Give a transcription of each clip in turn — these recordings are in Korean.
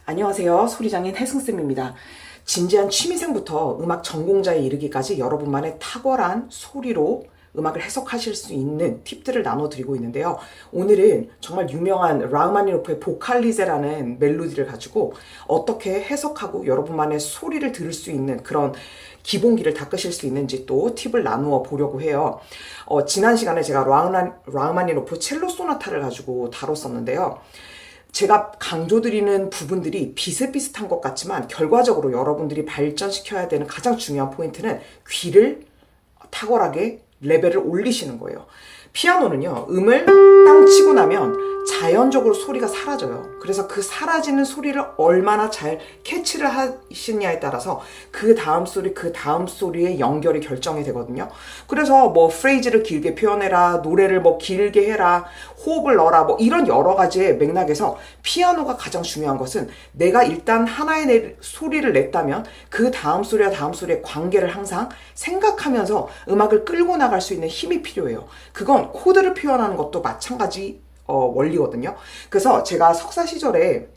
안녕하세요. 소리장인 혜승쌤입니다. 진지한 취미생부터 음악 전공자에 이르기까지 여러분만의 탁월한 소리로 음악을 해석하실 수 있는 팁들을 나눠드리고 있는데요. 오늘은 정말 유명한 라흐마니노프의 보칼리제라는 멜로디를 가지고 어떻게 해석하고 여러분만의 소리를 들을 수 있는 그런 기본기를 닦으실 수 있는지 또 팁을 나누어 보려고 해요. 지난 시간에 제가 라흐마니노프 첼로 소나타를 가지고 다뤘었는데요. 제가 강조드리는 부분들이 비슷비슷한 것 같지만 결과적으로 여러분들이 발전시켜야 되는 가장 중요한 포인트는 귀를 탁월하게 레벨을 올리시는 거예요. 피아노는요, 음을 땅 치고 나면 자연적으로 소리가 사라져요. 그래서 그 사라지는 소리를 얼마나 잘 캐치를 하시냐에 따라서 그 다음 소리의 연결이 결정이 되거든요. 그래서 뭐 프레이즈를 길게 표현해라, 노래를 뭐 길게 해라, 호흡을 넣어라, 뭐 이런 여러 가지의 맥락에서 피아노가 가장 중요한 것은 내가 일단 하나의 소리를 냈다면 그 다음 소리와 다음 소리의 관계를 항상 생각하면서 음악을 끌고 나갈 수 있는 힘이 필요해요. 그건 코드를 표현하는 것도 마찬가지 원리거든요. 그래서 제가 석사 시절에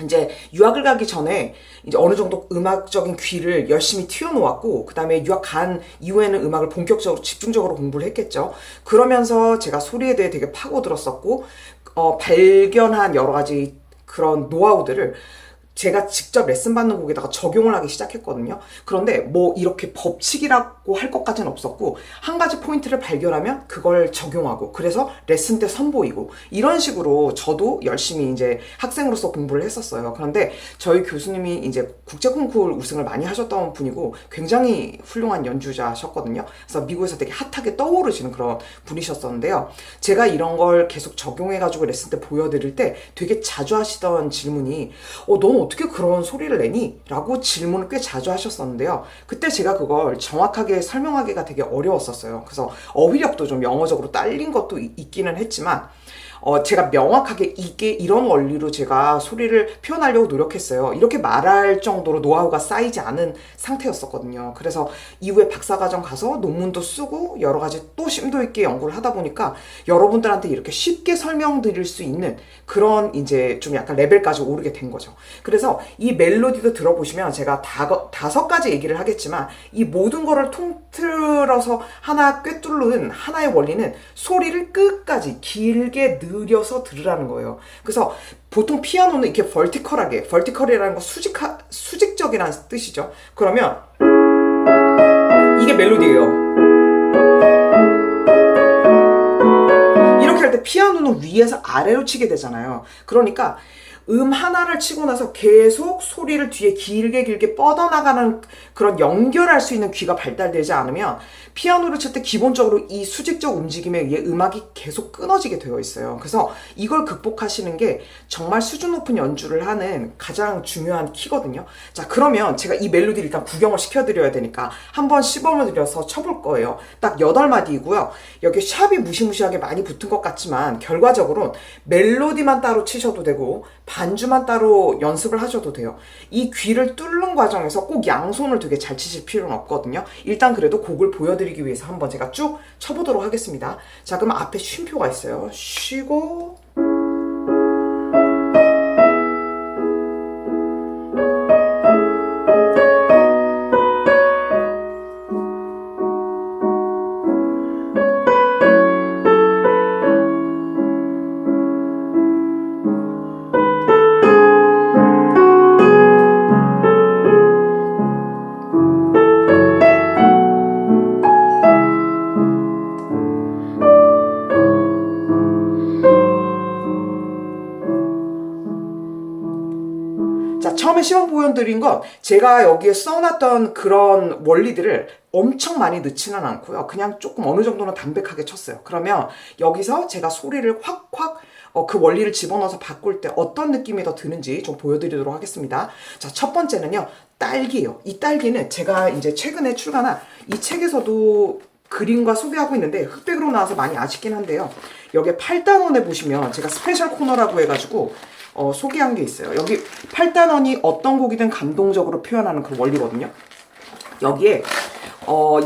이제 유학을 가기 전에 이제 어느 정도 음악적인 귀를 열심히 틔워놓았고, 그 다음에 유학 간 이후에는 음악을 본격적으로 집중적으로 공부를 했겠죠. 그러면서 제가 소리에 대해 되게 파고들었었고, 발견한 여러 가지 그런 노하우들을 제가 직접 레슨 받는 곡에다가 적용을 하기 시작했거든요. 그런데 뭐 이렇게 법칙이라고 할 것까지는 없었고, 한 가지 포인트를 발견하면 그걸 적용하고, 그래서 레슨 때 선보이고, 이런 식으로 저도 열심히 이제 학생으로서 공부를 했었어요. 그런데 저희 교수님이 이제 국제 콩쿠르 우승을 많이 하셨던 분이고 굉장히 훌륭한 연주자셨거든요. 그래서 미국에서 되게 핫하게 떠오르시는 그런 분이셨었는데요. 제가 이런 걸 계속 적용해가지고 레슨 때 보여드릴 때 되게 자주 하시던 질문이 넌 어떻게 그런 소리를 내니? 라고 질문을 꽤 자주 하셨었는데요. 그때 제가 그걸 정확하게 설명하기가 되게 어려웠었어요. 그래서 어휘력도 좀 영어적으로 딸린 것도 있기는 했지만 제가 명확하게 이게 이런 원리로 제가 소리를 표현하려고 노력했어요. 이렇게 말할 정도로 노하우가 쌓이지 않은 상태였었거든요. 그래서 이후에 박사과정 가서 논문도 쓰고 여러 가지 또 심도 있게 연구를 하다 보니까 여러분들한테 이렇게 쉽게 설명드릴 수 있는 그런 이제 좀 약간 레벨까지 오르게 된 거죠. 그래서 이 멜로디도 들어보시면 제가 5가지 얘기를 하겠지만 이 모든 거를 통틀어서 하나 꿰뚫는 하나의 원리는 소리를 끝까지 길게 느려서 들으라는 거예요. 그래서 보통 피아노는 이렇게 벌티컬이라는 건 수직적이라는 뜻이죠. 그러면 이게 멜로디예요. 이렇게 할 때 피아노는 위에서 아래로 치게 되잖아요. 그러니까 하나를 치고 나서 계속 소리를 뒤에 길게 뻗어나가는 그런 연결할 수 있는 귀가 발달되지 않으면 피아노를 칠 때 기본적으로 이 수직적 움직임에 의해 음악이 계속 끊어지게 되어 있어요. 그래서 이걸 극복하시는 게 정말 수준 높은 연주를 하는 가장 중요한 키거든요. 자, 그러면 제가 이 멜로디를 일단 구경을 시켜드려야 되니까 한번 시범을 들여서 쳐볼 거예요. 딱 8마디이고요. 여기 샵이 무시무시하게 많이 붙은 것 같지만 결과적으로는 멜로디만 따로 치셔도 되고 반주만 따로 연습을 하셔도 돼요. 이 귀를 뚫는 과정에서 꼭 양손을 되게 잘 치실 필요는 없거든요. 일단 그래도 곡을 보여드리기 위해서 한번 제가 쭉 쳐보도록 하겠습니다. 자, 그럼 앞에 쉼표가 있어요. 쉬고 자, 처음에 시범 보여드린 건 제가 여기에 써놨던 그런 원리들을 엄청 많이 넣지는 않고요. 그냥 조금 어느 정도는 담백하게 쳤어요. 그러면 여기서 제가 소리를 확 그 원리를 집어넣어서 바꿀 때 어떤 느낌이 더 드는지 좀 보여드리도록 하겠습니다. 자, 첫 번째는요, 딸기예요. 이 딸기는 제가 이제 최근에 출간한 이 책에서도 그림과 소개하고 있는데 흑백으로 나와서 많이 아쉽긴 한데요. 여기에 8단원에 보시면 제가 스페셜 코너라고 해가지고 소개한 게 있어요. 여기 8단원이 어떤 곡이든 감동적으로 표현하는 그 원리거든요. 여기에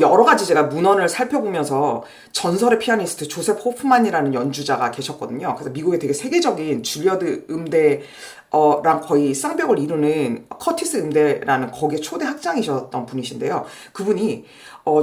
여러 가지 제가 문헌을 살펴보면서 전설의 피아니스트 조셉 호프만이라는 연주자가 계셨거든요. 그래서 미국의 되게 세계적인 줄리어드 음대 랑 거의 쌍벽을 이루는 커티스 음대라는 거기에 초대 학장이셨던 분이신데요. 그분이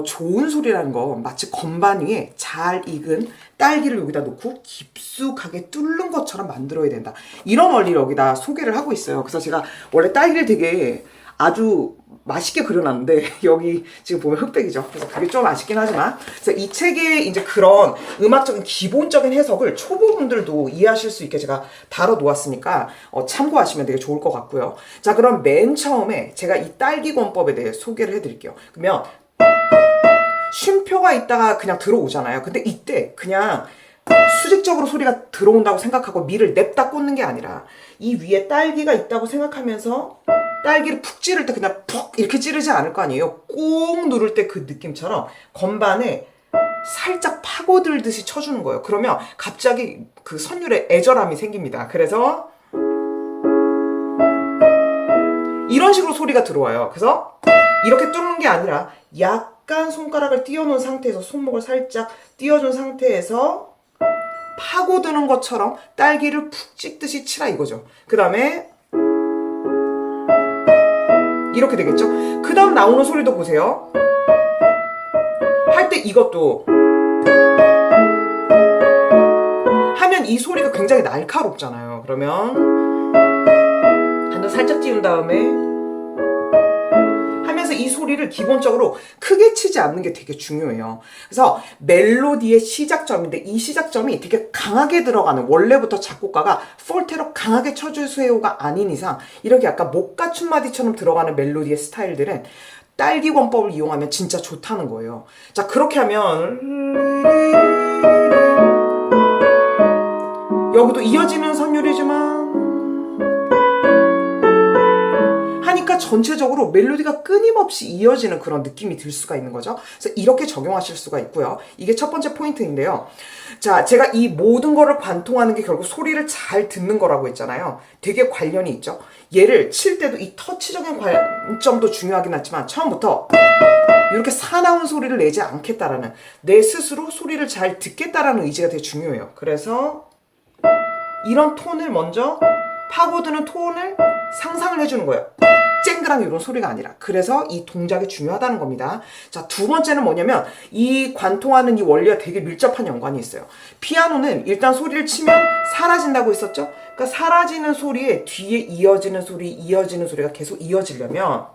좋은 소리라는 거 마치 건반 위에 잘 익은 딸기를 여기다 놓고 깊숙하게 뚫는 것처럼 만들어야 된다. 이런 원리를 여기다 소개를 하고 있어요. 그래서 제가 원래 딸기를 되게 아주 맛있게 그려놨는데 여기 지금 보면 흑백이죠. 그래서 그게 좀 아쉽긴 하지만, 그래서 이 책의 이제 그런 음악적인 기본적인 해석을 초보분들도 이해하실 수 있게 제가 다뤄 놓았으니까 참고하시면 되게 좋을 것 같고요. 자, 그럼 맨 처음에 제가 이 딸기 권법에 대해 소개를 해드릴게요. 그러면 쉼표가 있다가 그냥 들어오잖아요. 근데 이때 그냥 수직적으로 소리가 들어온다고 생각하고 미를 냅다 꽂는 게 아니라 이 위에 딸기가 있다고 생각하면서 딸기를 푹 찌를 때 그냥 푹 이렇게 찌르지 않을 거 아니에요. 꾹 누를 때 그 느낌처럼 건반에 살짝 파고들듯이 쳐주는 거예요. 그러면 갑자기 그 선율에 애절함이 생깁니다. 그래서 이런 식으로 소리가 들어와요. 그래서 이렇게 뚫는 게 아니라 약간 손가락을 띄워놓은 상태에서 손목을 살짝 띄워준 상태에서 파고드는 것처럼 딸기를 푹 찍듯이 치라 이거죠. 그 다음에 이렇게 되겠죠? 그 다음 나오는 소리도 보세요. 할 때 이것도 하면 이 소리가 굉장히 날카롭잖아요. 그러면 한번 살짝 띄운 다음에 하면서 이 소리를 기본적으로 크게 치지 않는 게 되게 중요해요. 그래서 멜로디의 시작점인데 이 시작점이 되게 강하게 들어가는, 원래부터 작곡가가 폴테로 강하게 쳐주세요가 아닌 이상 이렇게 약간 목가춤 마디처럼 들어가는 멜로디의 스타일들은 딸기 권법을 이용하면 진짜 좋다는 거예요. 자, 그렇게 하면 여기도 이어지는 선율이지만 하니까 전체적으로 멜로디가 끊임없이 이어지는 그런 느낌이 들 수가 있는 거죠. 그래서 이렇게 적용하실 수가 있고요. 이게 첫 번째 포인트인데요. 자, 제가 이 모든 거를 관통하는 게 결국 소리를 잘 듣는 거라고 했잖아요. 되게 관련이 있죠. 얘를 칠 때도 이 터치적인 관점도 중요하긴 하지만 처음부터 이렇게 사나운 소리를 내지 않겠다라는, 내 스스로 소리를 잘 듣겠다라는 의지가 되게 중요해요. 그래서 이런 톤을 먼저 파고드는 톤을 상상을 해주는 거예요. 쨍그랑 이런 소리가 아니라. 그래서 이 동작이 중요하다는 겁니다. 자, 두 번째는 뭐냐면 이 관통하는 이 원리와 되게 밀접한 연관이 있어요. 피아노는 일단 소리를 치면 사라진다고 했었죠? 그러니까 사라지는 소리에 뒤에 이어지는 소리가 계속 이어지려면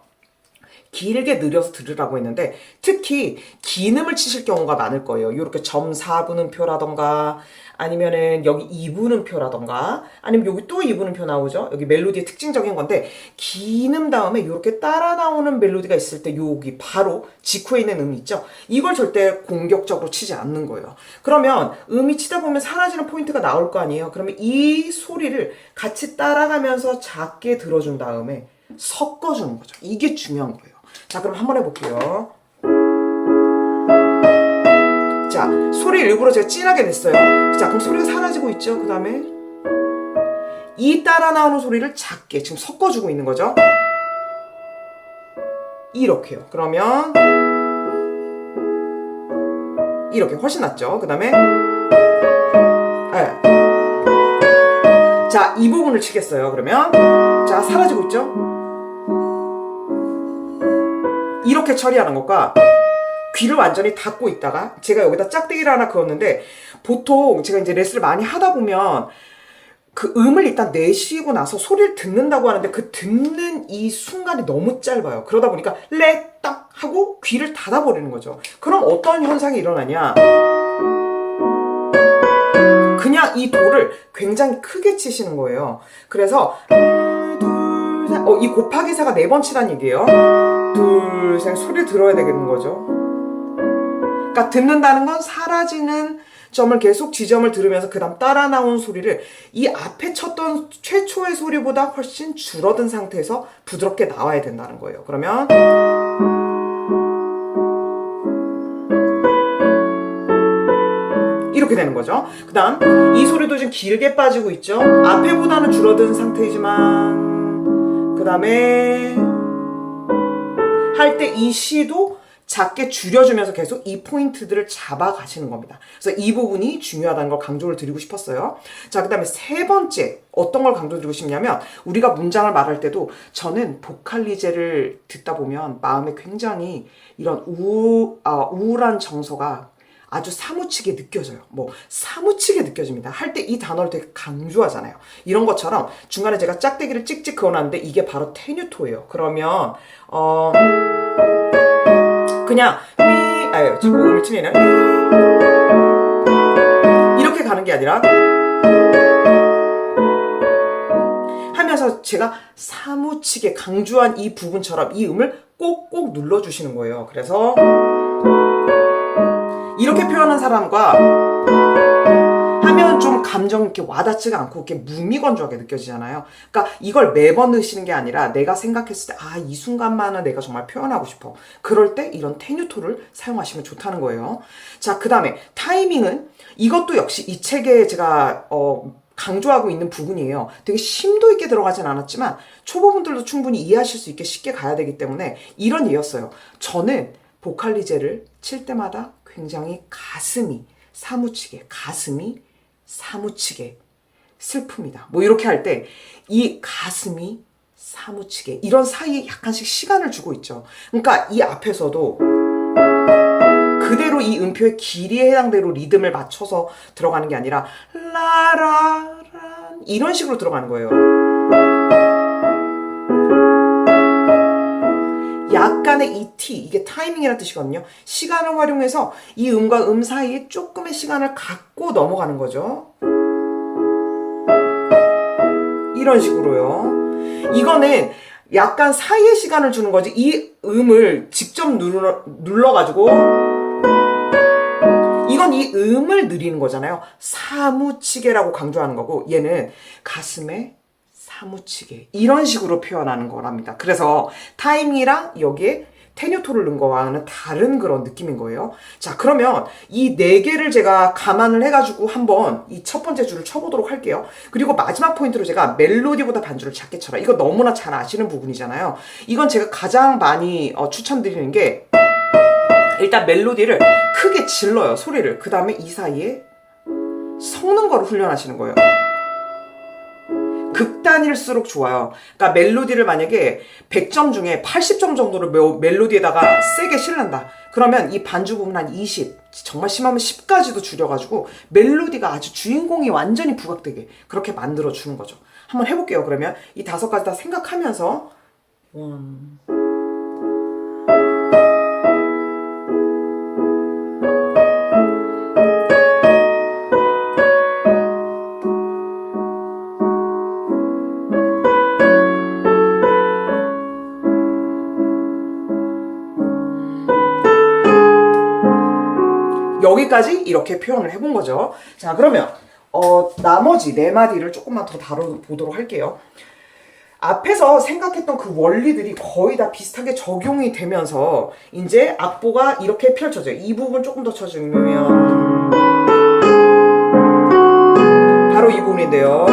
길게 느려서 들으라고 했는데 특히 긴음을 치실 경우가 많을 거예요. 이렇게 점 4분음표라던가 아니면은 여기 2분음표라던가 아니면 여기 또 2분음표 나오죠. 여기 멜로디의 특징적인 건데 긴음 다음에 이렇게 따라 나오는 멜로디가 있을 때 여기 바로 직후에 있는 음이 있죠. 이걸 절대 공격적으로 치지 않는 거예요. 그러면 음이 치다 보면 사라지는 포인트가 나올 거 아니에요. 그러면 이 소리를 같이 따라가면서 작게 들어준 다음에 섞어주는 거죠. 이게 중요한 거예요. 자, 그럼 한번 해볼게요. 자, 소리 일부러 제가 진하게 냈어요. 자, 그럼 소리가 사라지고 있죠. 그 다음에 이 따라 나오는 소리를 작게 지금 섞어주고 있는 거죠. 이렇게요. 그러면 이렇게 훨씬 낫죠. 그 다음에 네. 자, 이 부분을 치겠어요. 그러면 자, 사라지고 있죠. 이렇게 처리하는 것과 귀를 완전히 닫고 있다가 제가 여기다 짝대기를 하나 그었는데 보통 제가 이제 레슨을 많이 하다 보면 그 음을 일단 내쉬고 나서 소리를 듣는다고 하는데 그 듣는 이 순간이 너무 짧아요. 그러다 보니까 딱 하고 귀를 닫아버리는 거죠. 그럼 어떤 현상이 일어나냐, 그냥 이 도를 굉장히 크게 치시는 거예요. 그래서 둘, 셋, 이 곱하기 4가 4번 치란 얘기예요. 둘, 셋, 소리 들어야 되겠는 거죠. 그러니까 듣는다는 건 사라지는 점을 계속 지점을 들으면서 그 다음 따라 나온 소리를 이 앞에 쳤던 최초의 소리보다 훨씬 줄어든 상태에서 부드럽게 나와야 된다는 거예요. 그러면 이렇게 되는 거죠. 그 다음 이 소리도 좀 길게 빠지고 있죠. 앞에보다는 줄어든 상태이지만 그 다음에 할 때 이 시도 작게 줄여주면서 계속 이 포인트들을 잡아가시는 겁니다. 그래서 이 부분이 중요하다는 걸 강조를 드리고 싶었어요. 자, 그 다음에 세 번째 어떤 걸 강조드리고 싶냐면 우리가 문장을 말할 때도 저는 보컬리제를 듣다 보면 마음에 굉장히 이런 우울한 정서가 아주 사무치게 느껴져요. 뭐 사무치게 느껴집니다. 할 때 이 단어를 되게 강조하잖아요. 이런 것처럼 중간에 제가 짝대기를 찍찍 그어놨는데 이게 바로 테뉴토예요. 그러면 그냥 음을 치면 이렇게 가는 게 아니라 하면서 제가 사무치게 강조한 이 부분처럼 이 음을 꼭꼭 눌러주시는 거예요. 그래서 이렇게 표현한 사람과 하면 좀 감정 이렇게 와닿지가 않고 이렇게 무미건조하게 느껴지잖아요. 그러니까 이걸 매번 넣으시는 게 아니라 내가 생각했을 때 이 순간만은 내가 정말 표현하고 싶어. 그럴 때 이런 테뉴토를 사용하시면 좋다는 거예요. 자, 그 다음에 타이밍은 이것도 역시 이 책에 제가 강조하고 있는 부분이에요. 되게 심도 있게 들어가진 않았지만 초보분들도 충분히 이해하실 수 있게 쉽게 가야 되기 때문에 이런 예였어요. 저는 보컬리제를 칠 때마다 굉장히 가슴이 사무치게 슬픕니다. 뭐 이렇게 할 때 이 가슴이 사무치게 이런 사이에 약간씩 시간을 주고 있죠. 그러니까 이 앞에서도 그대로 이 음표의 길이에 해당대로 리듬을 맞춰서 들어가는 게 아니라 라라란 이런 식으로 들어가는 거예요. 약간의 이 T, 이게 타이밍이라는 뜻이거든요. 시간을 활용해서 이 음과 음 사이에 조금의 시간을 갖고 넘어가는 거죠. 이런 식으로요. 이거는 약간 사이에 시간을 주는 거지 이 음을 직접 눌러가지고 이건 이 음을 느리는 거잖아요. 사무치게라고 강조하는 거고 얘는 가슴에 사무치게 이런 식으로 표현하는 거랍니다. 그래서 타이밍이랑 여기에 테뉴토를 넣은 거와는 다른 그런 느낌인 거예요. 자, 그러면 이 네 개를 제가 감안을 해가지고 한번 이 첫 번째 줄을 쳐보도록 할게요. 그리고 마지막 포인트로 제가 멜로디보다 반주를 작게 쳐라. 이거 너무나 잘 아시는 부분이잖아요. 이건 제가 가장 많이 추천드리는 게 일단 멜로디를 크게 질러요. 소리를. 그 다음에 이 사이에 섞는 거를 훈련하시는 거예요. 극단일수록 좋아요. 그러니까 멜로디를 만약에 100점 중에 80점 정도를 멜로디에다가 세게 실는다. 그러면 이 반주 부분 한 20, 정말 심하면 10까지도 줄여가지고 멜로디가 아주 주인공이 완전히 부각되게 그렇게 만들어주는 거죠. 한번 해볼게요. 그러면 이 5가지 다 생각하면서 여기까지 이렇게 표현을 해본 거죠. 자, 그러면 나머지 4마디를 조금만 더 다뤄보도록 할게요. 앞에서 생각했던 그 원리들이 거의 다 비슷하게 적용이 되면서 이제 악보가 이렇게 펼쳐져요. 이 부분 조금 더 쳐주면 바로 이 부분인데요.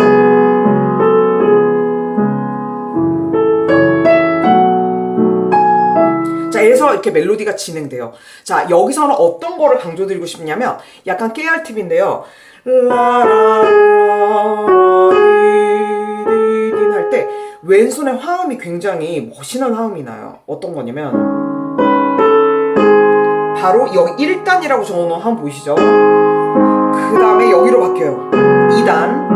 자, 그래서 이렇게 멜로디가 진행돼요. 자, 여기서는 어떤 거를 강조드리고 싶냐면 약간 깨알 팁인데요. 라라라리딘 할 때 왼손에 화음이 굉장히 멋있는 화음이 나요. 어떤 거냐면 바로 여기 1단이라고 적어놓은 화음 보이시죠? 그 다음에 여기로 바뀌어요. 2단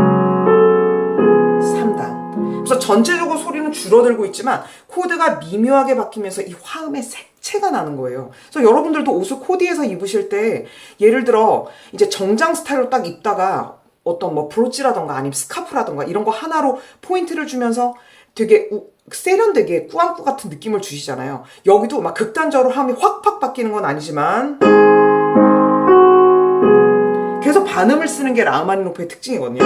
3단. 그래서 전체적으로 소리는 줄어들고 있지만 코드가 미묘하게 바뀌면서 이 화음의 색채가 나는 거예요. 그래서 여러분들도 옷을 코디해서 입으실 때 예를 들어 이제 정장 스타일로 딱 입다가 어떤 뭐 브로치라던가 아니면 스카프라던가 이런 거 하나로 포인트를 주면서 되게 세련되게 꾸안꾸 같은 느낌을 주시잖아요. 여기도 막 극단적으로 화음이 확 바뀌는 건 아니지만 계속 반음을 쓰는 게 라흐마니노프의 특징이거든요.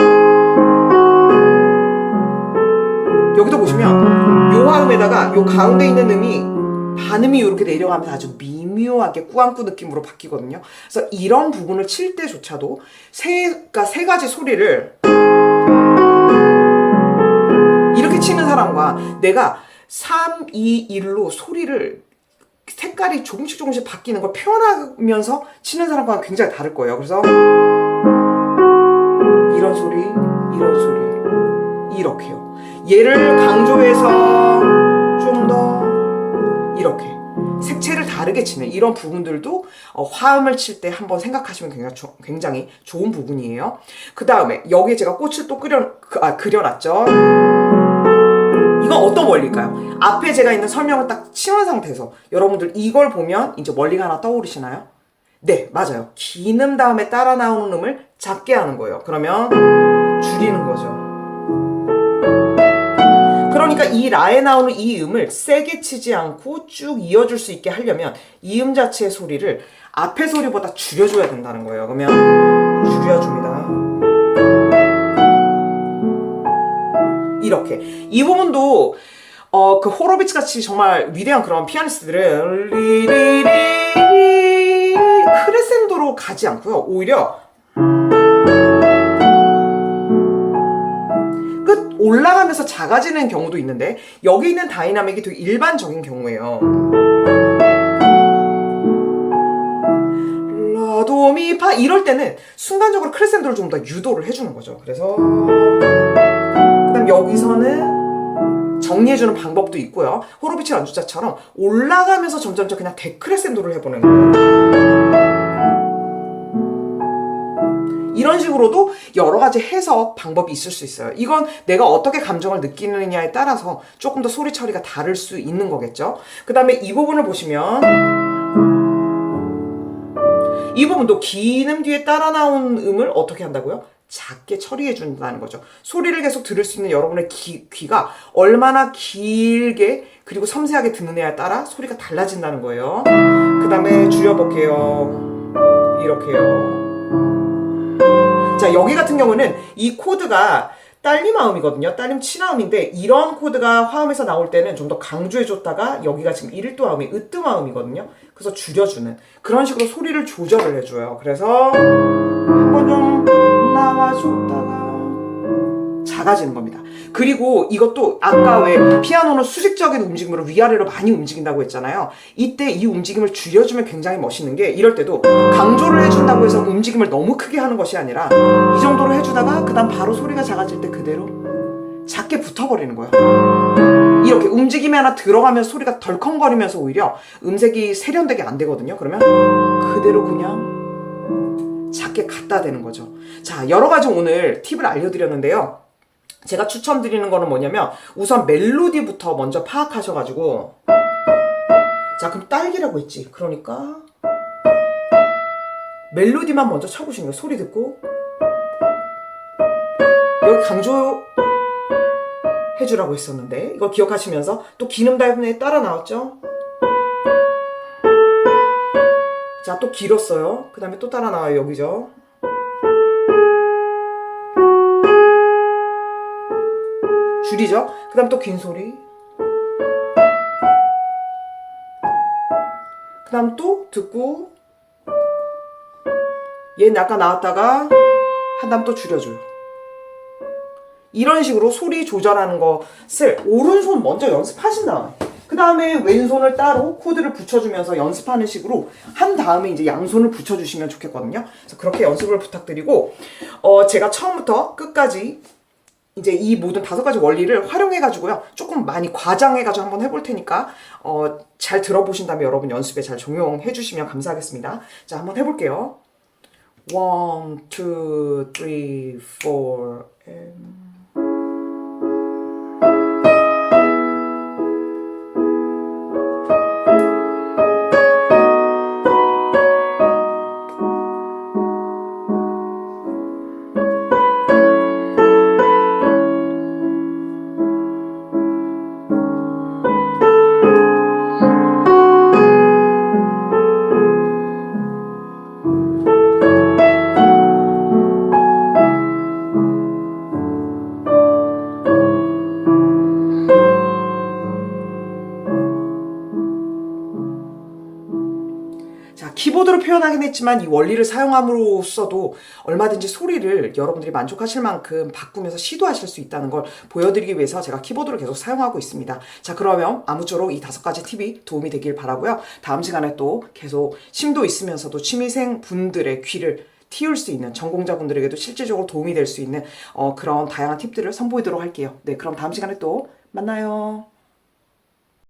여기도 보시면 요 화음에다가 요 가운데 있는 음이 반음이 이렇게 내려가면서 아주 미묘하게 꾸안꾸 느낌으로 바뀌거든요. 그래서 이런 부분을 칠 때조차도 세 가지 소리를 이렇게 치는 사람과 내가 3, 2, 1로 소리를 색깔이 조금씩 조금씩 바뀌는 걸 표현하면서 치는 사람과 굉장히 다를 거예요. 그래서 이런 소리, 이런 소리, 이렇게요. 얘를 강조해서 좀 더 이렇게 색채를 다르게 치는 이런 부분들도 화음을 칠 때 한번 생각하시면 굉장히 좋은 부분이에요. 그 다음에 여기에 제가 꽃을 또 그려놨죠. 이건 어떤 원리일까요? 앞에 제가 있는 설명을 딱 치운 상태에서 여러분들 이걸 보면 이제 원리가 하나 떠오르시나요? 네, 맞아요. 긴 다음에 따라 나오는 음을 작게 하는 거예요. 그러면 줄이는 거죠. 그러니까 이 라에 나오는 이 음을 세게 치지 않고 쭉 이어줄 수 있게 하려면 이 음 자체의 소리를 앞의 소리보다 줄여줘야 된다는 거예요. 그러면 줄여줍니다. 이렇게. 이 부분도 그 호로비츠 같이 정말 위대한 그런 피아니스트들은 크레센도로 가지 않고요. 오히려 끝 올라가면서 작아지는 경우도 있는데 여기 있는 다이나믹이 되게 일반적인 경우예요. 라도미파 이럴 때는 순간적으로 크레센도를 좀 더 유도를 해주는 거죠. 그래서 그다음 여기서는 정리해주는 방법도 있고요. 호로비츠 연주자처럼 올라가면서 점점점 그냥 데크레센도를 해보는 거예요. 이런 식으로도 여러 가지 해석 방법이 있을 수 있어요. 이건 내가 어떻게 감정을 느끼느냐에 따라서 조금 더 소리 처리가 다를 수 있는 거겠죠. 그 다음에 이 부분을 보시면 이 부분도 긴 음 뒤에 따라 나온 음을 어떻게 한다고요? 작게 처리해 준다는 거죠. 소리를 계속 들을 수 있는 여러분의 귀가 얼마나 길게 그리고 섬세하게 듣느냐에 따라 소리가 달라진다는 거예요. 그 다음에 줄여볼게요. 이렇게요. 자, 여기 같은 경우는 이 코드가 딸림 화음이거든요. 딸림 친화음인데 이런 코드가 화음에서 나올 때는 좀 더 강조해줬다가 여기가 지금 1도 화음이 으뜸 화음이거든요. 그래서 줄여주는 그런 식으로 소리를 조절을 해줘요. 그래서 한번 좀 나와줬다가 작아지는 겁니다. 그리고 이것도 아까 왜 피아노는 수직적인 움직임으로 위아래로 많이 움직인다고 했잖아요. 이때 이 움직임을 줄여주면 굉장히 멋있는 게 이럴 때도 강조를 해준다고 해서 움직임을 너무 크게 하는 것이 아니라 이 정도로 해주다가 그 다음 바로 소리가 작아질 때 그대로 작게 붙어버리는 거예요. 이렇게 움직임이 하나 들어가면 소리가 덜컹거리면서 오히려 음색이 세련되게 안 되거든요. 그러면 그대로 그냥 작게 갖다 대는 거죠. 자, 여러 가지 오늘 팁을 알려드렸는데요. 제가 추천드리는 거는 뭐냐면 우선 멜로디부터 먼저 파악하셔가지고 자, 그럼 딸기라고 했지. 그러니까 멜로디만 먼저 쳐보시는 거예요. 소리 듣고 여기 강조 해주라고 했었는데 이거 기억하시면서 또 긴 다음에 따라 나왔죠. 자, 또 길었어요. 그 다음에 또 따라 나와요. 여기죠. 줄이죠. 그 다음 또 긴 소리. 그 다음 또 듣고 얘는 아까 나왔다가 한 다음 또 줄여줘요. 이런 식으로 소리 조절하는 것을 오른손 먼저 연습하신 다음에 그 다음에 왼손을 따로 코드를 붙여주면서 연습하는 식으로 한 다음에 이제 양손을 붙여주시면 좋겠거든요. 그래서 그렇게 연습을 부탁드리고 제가 처음부터 끝까지 이제 이 모든 5가지 원리를 활용해가지고요. 조금 많이 과장해가지고 한번 해볼 테니까 잘 들어보신 다음에 여러분 연습에 잘 적용해주시면 감사하겠습니다. 자, 한번 해볼게요. 1, 2, 3, 4 and 키보드로 표현하긴 했지만 이 원리를 사용함으로써도 얼마든지 소리를 여러분들이 만족하실 만큼 바꾸면서 시도하실 수 있다는 걸 보여드리기 위해서 제가 키보드를 계속 사용하고 있습니다. 자, 그러면 아무쪼록 이 5가지 팁이 도움이 되길 바라고요. 다음 시간에 또 계속 심도 있으면서도 취미생 분들의 귀를 틔울 수 있는, 전공자분들에게도 실질적으로 도움이 될 수 있는 그런 다양한 팁들을 선보이도록 할게요. 네, 그럼 다음 시간에 또 만나요.